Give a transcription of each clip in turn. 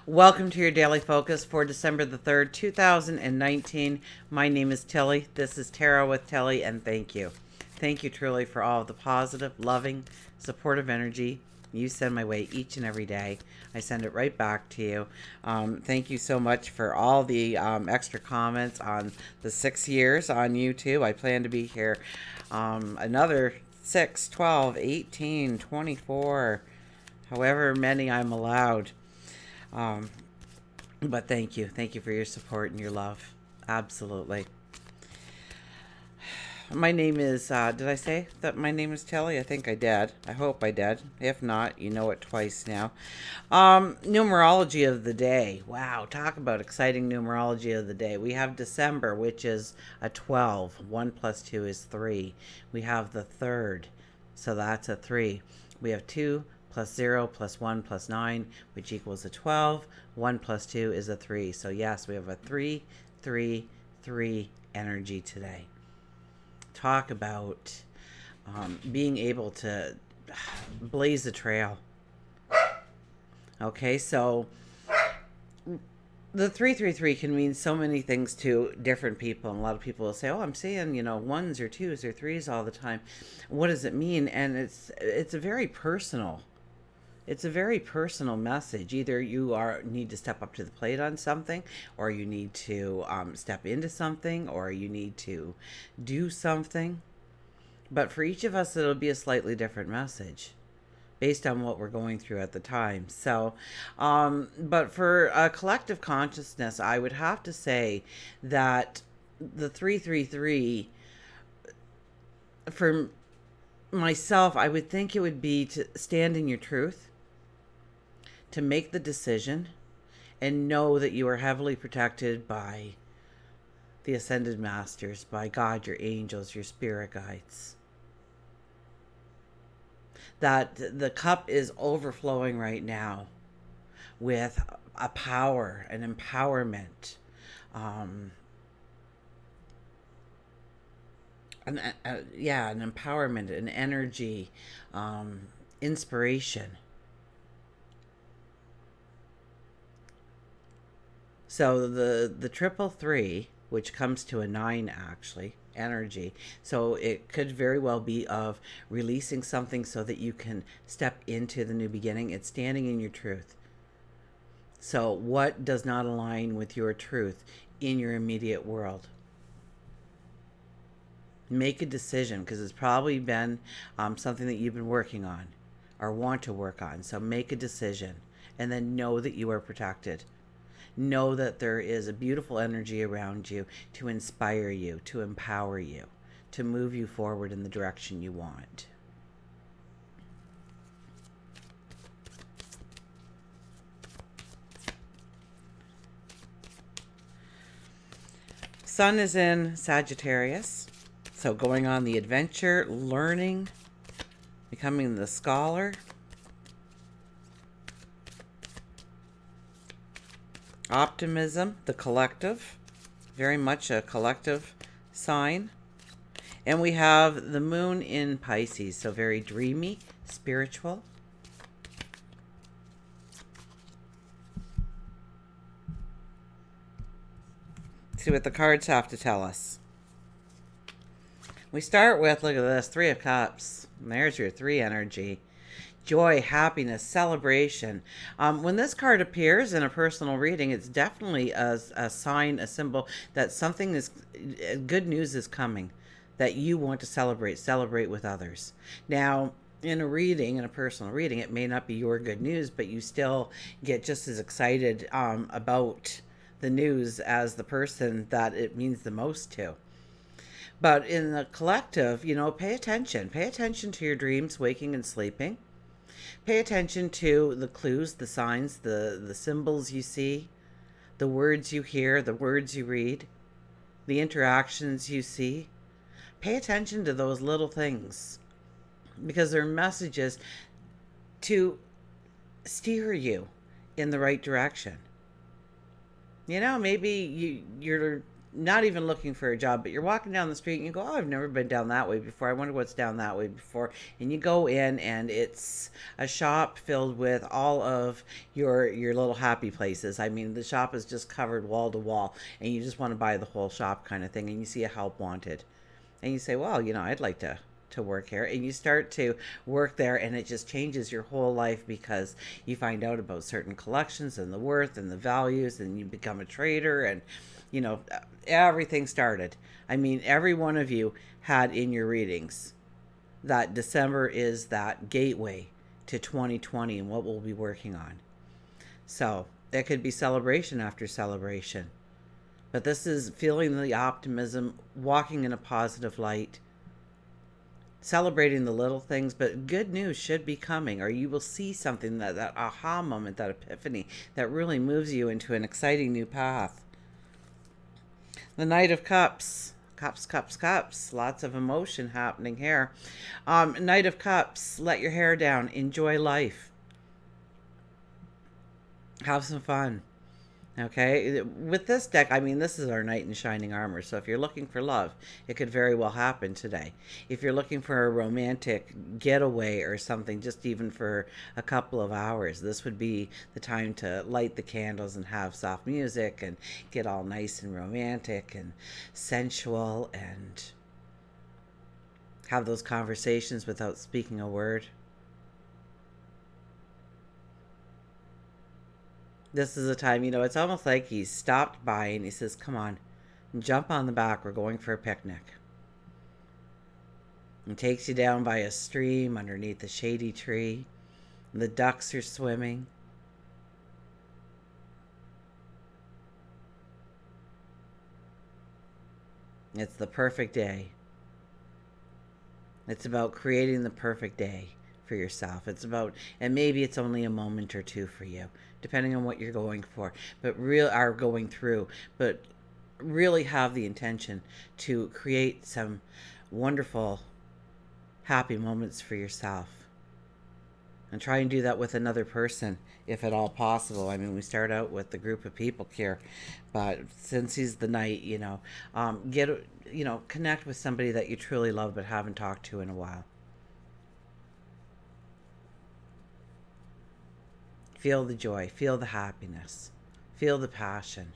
Welcome to your daily focus for December the 3rd, 2019. My name is Tilly. This is Tarot with Tilly, and thank you. Thank you truly for all of the positive, loving, supportive energy you send my way each and every day. I send it right back to you. Thank you so much for all the extra comments on the 6 years on YouTube. I plan to be here another 6, 12, 18, 24, however many I'm allowed. Um, but thank you. Thank you for your support and your love. Absolutely. My name is, did I say that my name is Telly? I think I did. I hope I did. If not, you know it twice now. Numerology of the day. Wow, talk about exciting numerology of the day. We have December, which is a 12. 1 plus 2 is 3. We have the 3rd, so that's a 3. We have 2 plus 0 plus 1 plus 9, which equals a 12. 1 plus 2 is a 3. So yes, we have a 3, 3, 3 energy today. Talk about being able to blaze a trail. Okay, so the 333 can mean so many things to different people. And a lot of people will say, oh, I'm seeing, ones or twos or threes all the time. What does it mean? And it's a very personal. It's a very personal message. Either you need to step up to the plate on something, or you need to step into something, or you need to do something. But for each of us, it'll be a slightly different message based on what we're going through at the time. So, but for a collective consciousness, I would have to say that the 333, for myself, I would think it would be to stand in your truth, to make the decision, and know that you are heavily protected by the ascended masters, by God, your angels, your spirit guides. That the cup is overflowing right now with a power, an empowerment, an empowerment, an energy, inspiration. So the triple three, which comes to a 9 actually, energy. So it could very well be of releasing something so that you can step into the new beginning. It's standing in your truth. So what does not align with your truth in your immediate world? Make a decision, because it's probably been something that you've been working on or want to work on. So make a decision, and then know that you are protected. Know that there is a beautiful energy around you to inspire you, to empower you, to move you forward in the direction you want. Sun is in Sagittarius, so going on the adventure, learning, becoming the scholar. Optimism, the collective, very much a collective sign. And we have the moon in Pisces, so very dreamy, spiritual. See what the cards have to tell us. We start with, look at this, 3 of Cups. And there's your 3 energy. Joy, happiness, celebration. When this card appears in a personal reading, it's definitely a sign, a symbol that something is, good news is coming, that you want to celebrate with others. Now, in a personal reading, it may not be your good news, but you still get just as excited about the news as the person that it means the most to. But in the collective, pay attention. Pay attention to your dreams, waking and sleeping. Pay attention to the clues, the signs, the symbols you see, the words you hear, the words you read, the interactions you see. Pay attention to those little things, because they're messages to steer you in the right direction. Maybe you're not even looking for a job, but you're walking down the street and you go, oh, I've never been down that way before. I wonder what's down that way before. And you go in and it's a shop filled with all of your little happy places. I mean, the shop is just covered wall to wall and you just want to buy the whole shop kind of thing. And you see a help wanted. And you say, well, I'd like to work here, and you start to work there, and it just changes your whole life because you find out about certain collections and the worth and the values, and you become a trader, and everything started. I mean, every one of you had in your readings that December is that gateway to 2020 and what we'll be working on. So it could be celebration after celebration, but this is feeling the optimism, walking in a positive light, celebrating the little things, but good news should be coming, or you will see something, that aha moment, that epiphany that really moves you into an exciting new path. The Knight of Cups. Cups. Lots of emotion happening here. Knight of Cups. Let your hair down. Enjoy life. Have some fun. Okay, with this deck, I mean, this is our knight in shining armor. So if you're looking for love, it could very well happen today. If you're looking for a romantic getaway or something, just even for a couple of hours, this would be the time to light the candles and have soft music and get all nice and romantic and sensual and have those conversations without speaking a word. This is a time, it's almost like he's stopped by and he says, come on, jump on the back. We're going for a picnic. And takes you down by a stream underneath a shady tree. The ducks are swimming. It's the perfect day. It's about creating the perfect day for yourself. It's about, and maybe it's only a moment or two for you, depending on what you're going for, but going through, but really have the intention to create some wonderful, happy moments for yourself. And try and do that with another person, if at all possible. I mean, we start out with the group of people here, but since he's the knight, connect with somebody that you truly love but haven't talked to in a while. Feel the joy, feel the happiness, feel the passion.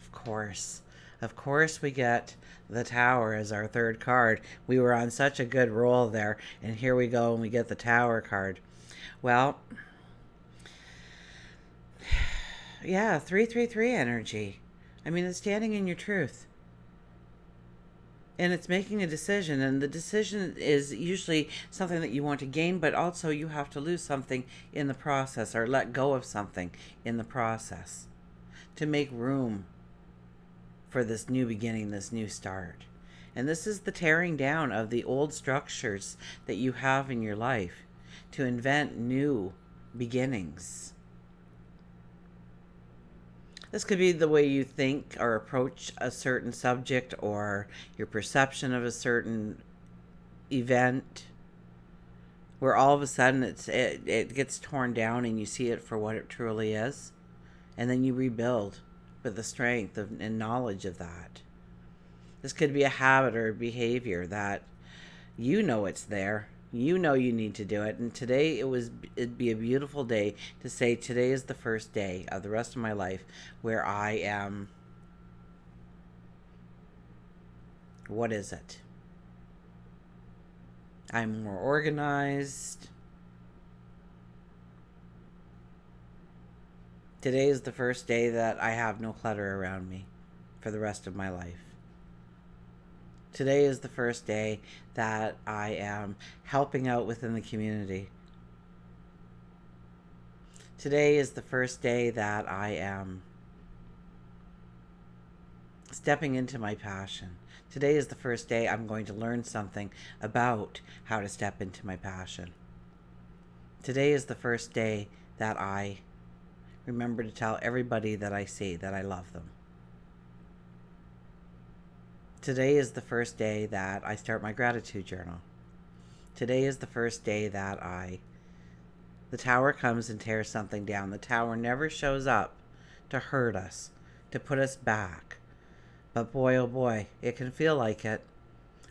Of course we get the Tower as our third card. We were on such a good roll there, and here we go and we get the Tower card. Well, yeah, 333 energy. I mean, it's standing in your truth. And it's making a decision, and the decision is usually something that you want to gain, but also you have to lose something in the process, or let go of something in the process to make room for this new beginning, this new start. And this is the tearing down of the old structures that you have in your life to invent new beginnings. This could be the way you think or approach a certain subject, or your perception of a certain event, where all of a sudden it gets torn down and you see it for what it truly is, and then you rebuild with the strength and knowledge of that. This could be a habit or a behavior that it's there. You need to do it. And today it'd be a beautiful day to say, today is the first day of the rest of my life where I am, what is it? I'm more organized. Today is the first day that I have no clutter around me for the rest of my life. Today is the first day that I am helping out within the community. Today is the first day that I am stepping into my passion. Today is the first day I'm going to learn something about how to step into my passion. Today is the first day that I remember to tell everybody that I see that I love them. Today is the first day that I start my gratitude journal. Today is the first day that I The tower comes and tears something down. The tower never shows up to hurt us, to put us back. But boy, oh boy, it can feel like it.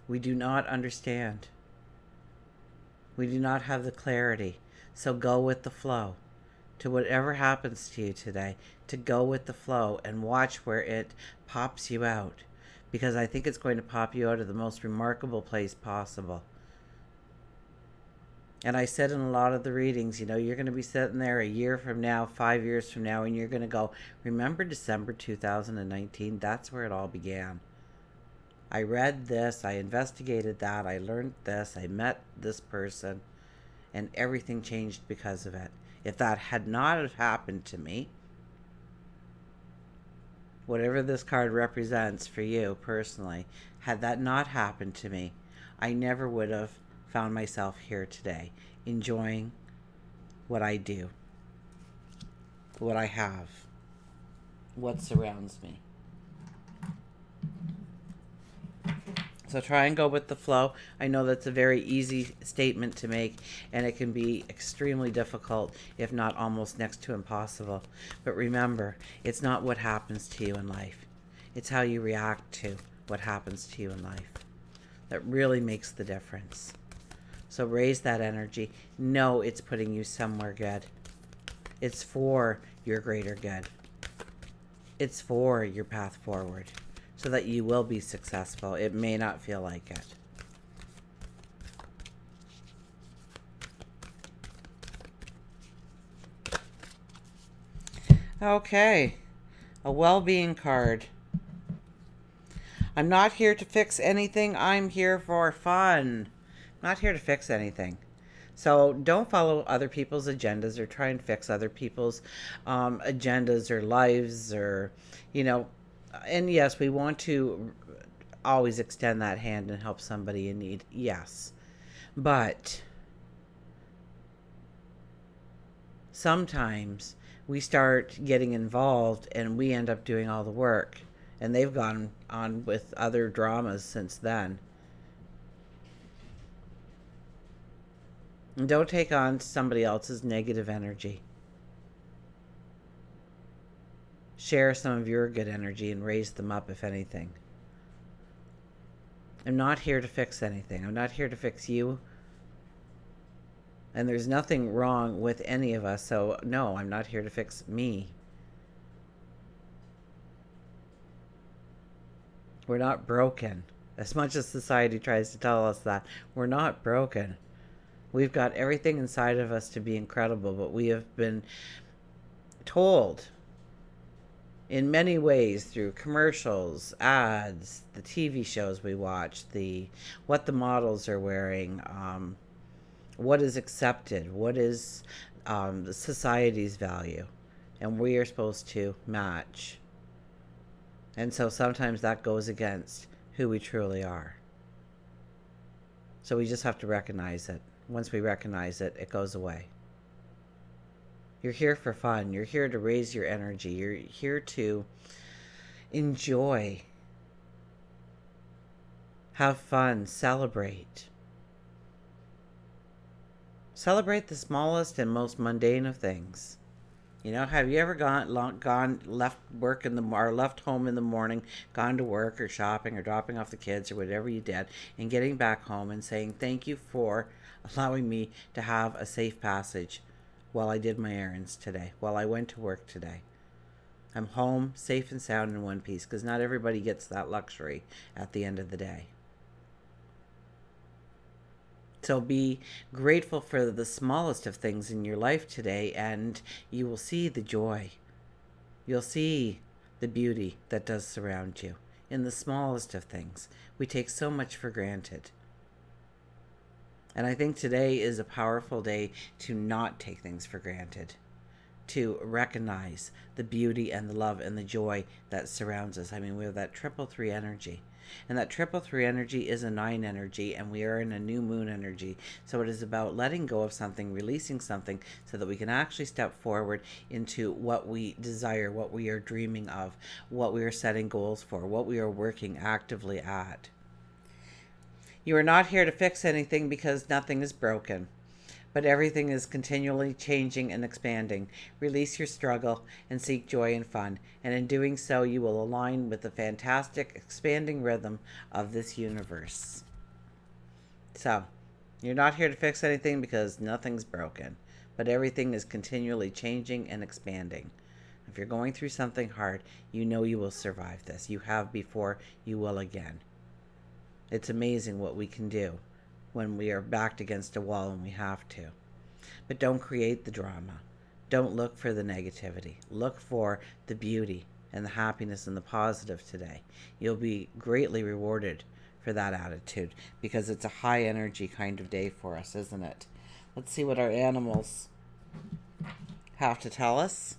We do not understand. We do not have the clarity. So go with the flow. To whatever happens to you today, to go with the flow and watch where it pops you out. Because I think it's going to pop you out of the most remarkable place possible. And I said in a lot of the readings, you're going to be sitting there a year from now, 5 years from now, and you're going to go, remember December 2019? That's where it all began. I read this, I investigated that, I learned this, I met this person, and everything changed because of it. If that had not have happened to me, whatever this card represents for you personally, had that not happened to me, I never would have found myself here today, enjoying what I do, what I have, what surrounds me. So try and go with the flow. I know that's a very easy statement to make, and it can be extremely difficult, if not almost next to impossible. But remember, it's not what happens to you in life. It's how you react to what happens to you in life that really makes the difference. So raise that energy. Know it's putting you somewhere good. It's for your greater good. It's for your path forward, so that you will be successful. It may not feel like it. Okay, a well-being card. I'm not here to fix anything. I'm here for fun. I'm not here to fix anything. So don't follow other people's agendas or try and fix other people's agendas or lives or, and yes, we want to always extend that hand and help somebody in need. Yes. But sometimes we start getting involved and we end up doing all the work. And they've gone on with other dramas since then. And don't take on somebody else's negative energy. Share some of your good energy and raise them up, if anything. I'm not here to fix anything. I'm not here to fix you. And there's nothing wrong with any of us. So, no, I'm not here to fix me. We're not broken. As much as society tries to tell us that, we're not broken. We've got everything inside of us to be incredible, but we have been told in many ways through commercials, ads, the TV shows we watch, what the models are wearing, what is accepted, what is the society's value, and we are supposed to match. And so sometimes that goes against who we truly are. So we just have to recognize it. Once we recognize it, it goes away. You're here for fun. You're here to raise your energy. You're here to enjoy, have fun, celebrate. Celebrate the smallest and most mundane of things. Have you ever left work or left home in the morning, gone to work or shopping or dropping off the kids or whatever you did, and getting back home and saying thank you for allowing me to have a safe passage while I did my errands today, while I went to work today. I'm home, safe and sound in one piece, because not everybody gets that luxury at the end of the day. So be grateful for the smallest of things in your life today, and you will see the joy. You'll see the beauty that does surround you in the smallest of things. We take so much for granted. And I think today is a powerful day to not take things for granted, to recognize the beauty and the love and the joy that surrounds us. I mean, we have that 333 energy. And that 333 energy is a 9 energy, and we are in a new moon energy. So it is about letting go of something, releasing something, so that we can actually step forward into what we desire, what we are dreaming of, what we are setting goals for, what we are working actively at. You are not here to fix anything, because nothing is broken. but everything is continually changing and expanding. Release your struggle and seek joy and fun, and in doing so, you will align with the fantastic, expanding rhythm of this universe. So, you're not here to fix anything because nothing's broken, but everything is continually changing and expanding. If you're going through something hard, you know you will survive this. You have before, you will again. It's amazing what we can do when we are backed against a wall and we have to. But don't create the drama. Don't look for the negativity. Look for the beauty and the happiness and the positive today. You'll be greatly rewarded for that attitude because it's a high energy kind of day for us, isn't it? Let's see what our animals have to tell us.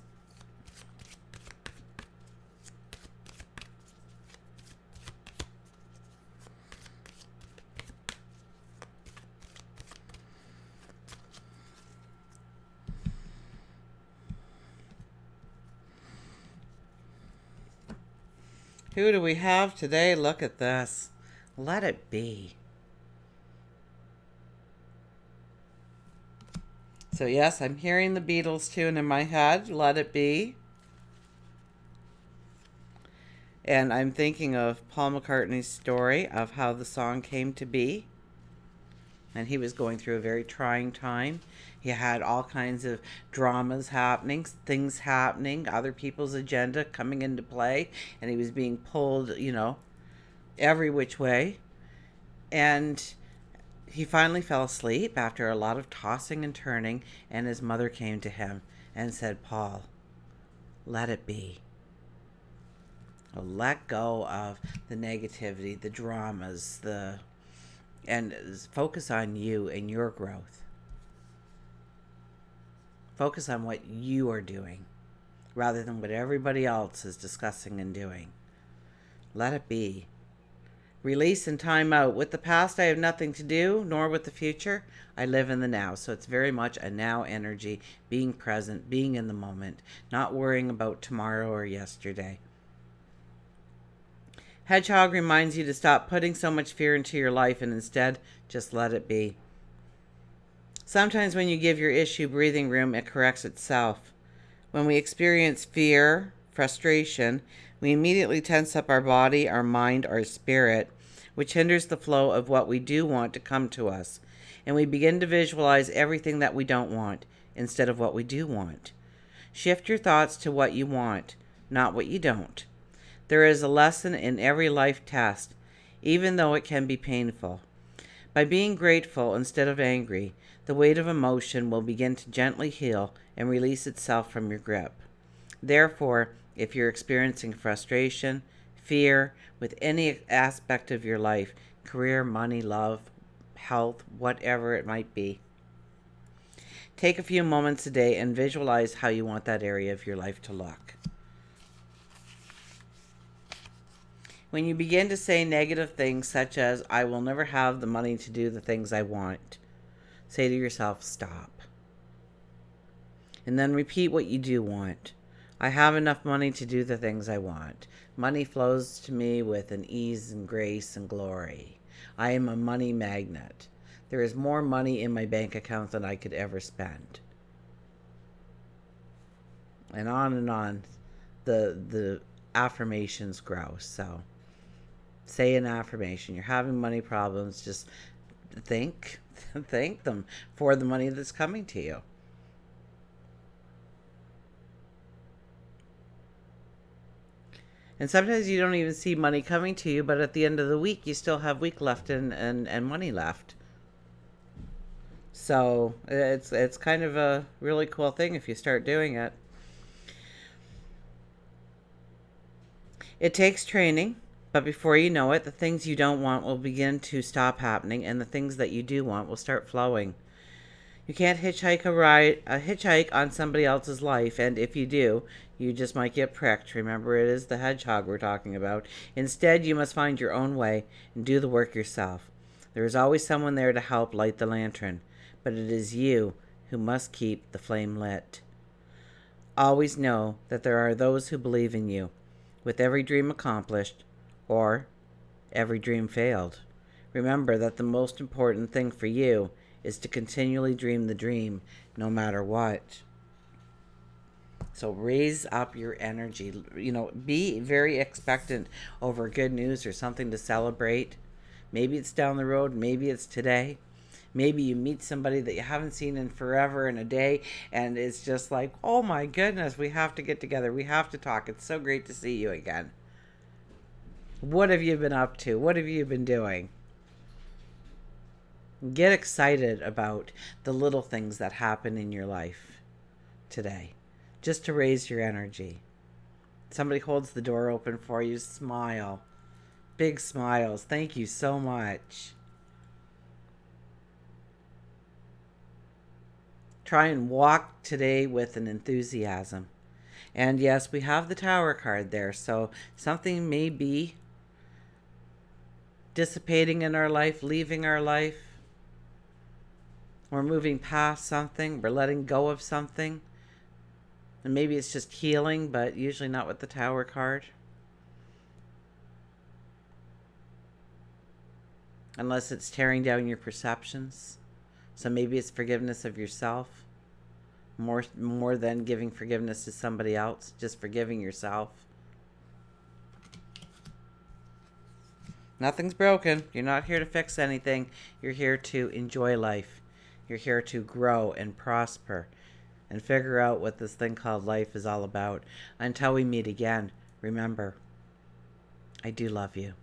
Who do we have today? Look at this. Let it be. So yes, I'm hearing the Beatles tune in my head. Let it be. And I'm thinking of Paul McCartney's story of how the song came to be. And he was going through a very trying time. He had all kinds of dramas happening, things happening, other people's agenda coming into play, and he was being pulled, every which way. And he finally fell asleep after a lot of tossing and turning, and his mother came to him and said, "Paul, let it be. Let go of the negativity, the dramas, and focus on you and your growth. Focus on what you are doing rather than what everybody else is discussing and doing. Let it be. Release and time out. With the past, I have nothing to do, nor with the future. I live in the now." So it's very much a now energy, being present, being in the moment, not worrying about tomorrow or yesterday. Hedgehog reminds you to stop putting so much fear into your life and instead just let it be. Sometimes when you give your issue breathing room, it corrects itself. When we experience fear, frustration, we immediately tense up our body, our mind, our spirit, which hinders the flow of what we do want to come to us. And we begin to visualize everything that we don't want instead of what we do want. Shift your thoughts to what you want, not what you don't. There is a lesson in every life test, even though it can be painful. By being grateful instead of angry, the weight of emotion will begin to gently heal and release itself from your grip. Therefore, if you're experiencing frustration, fear with any aspect of your life, career, money, love, health, whatever it might be, take a few moments a day and visualize how you want that area of your life to look. When you begin to say negative things such as, "I will never have the money to do the things I want," say to yourself, "Stop." And then repeat what you do want. "I have enough money to do the things I want. Money flows to me with an ease and grace and glory. I am a money magnet. There is more money in my bank account than I could ever spend." And on the affirmations grow. So say an affirmation. You're having money problems, just thank them for the money that's coming to you. And sometimes you don't even see money coming to you, but at the end of the week, you still have week left and money left. So it's kind of a really cool thing if you start doing it. It takes training, but before you know it, the things you don't want will begin to stop happening, and the things that you do want will start flowing. You can't hitchhike on somebody else's life, and if you do, you just might get pricked. Remember, it is the hedgehog we're talking about. Instead, you must find your own way and do the work yourself. There is always someone there to help light the lantern, but it is you who must keep the flame lit. Always know that there are those who believe in you. With every dream accomplished, or every dream failed, remember that the most important thing for you is to continually dream the dream no matter what. So raise up your energy. Be very expectant over good news or something to celebrate. Maybe it's down the road, maybe it's today. Maybe you meet somebody that you haven't seen in forever in a day, and it's just like, oh my goodness, we have to get together. We have to talk. It's so great to see you again. What have you been up to? What have you been doing? Get excited about the little things that happen in your life today, just to raise your energy. Somebody holds the door open for you, smile. Big smiles. Thank you so much. Try and walk today with an enthusiasm. And yes, we have the Tower card there, so something may be dissipating in our life, leaving our life. We're moving past something, we're letting go of something. And maybe it's just healing, but usually not with the Tower card. Unless it's tearing down your perceptions. So maybe it's forgiveness of yourself. More than giving forgiveness to somebody else, just forgiving yourself. Nothing's broken. You're not here to fix anything. You're here to enjoy life. You're here to grow and prosper and figure out what this thing called life is all about. Until we meet again, remember, I do love you.